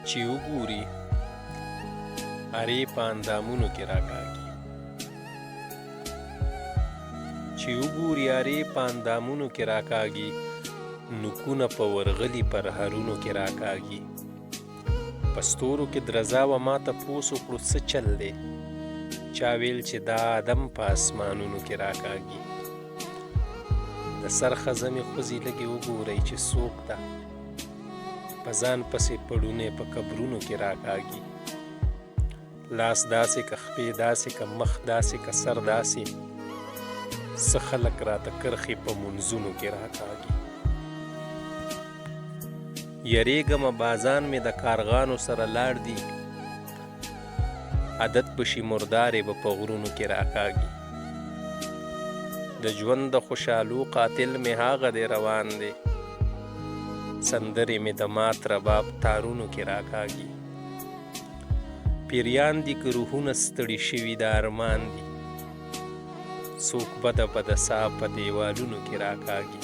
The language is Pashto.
چې وګوري ارې په اندامونو کې راکاږي، چې وګوري ارې په اندامونو کې راکاږي، نوکونه په ورغلي پر هرونو کې راکاږي. په ستورو کې درزا و ما تپوس وکړو څه چل دی، چا ویل چې دا آدم په اسمانونو کې راکاږي. د سر خزمې خوځي لږې وګورئ چې څوک ده، په ځان پسې پړونی په قبرونو کې راکاږي. لاس داسې که خپې داسې که مخ داسې که سر داسې، څه خلک راته کرښې په منځونو کې راکاږي. یریږمه بازان مې د کارغانو سره لاړ دي، عادت بشي مردارې به په غرونو کې راکاږي. د ژوند د خوشحالو قاتل مې هاغه دی روان دی، سندرې مې د مات رباب تارونو کې راکاږي. پیریان دي که روحونه ستړي شوي د ارمان دي، څوک بده بده ساه په دیوالونو کې راکاږي.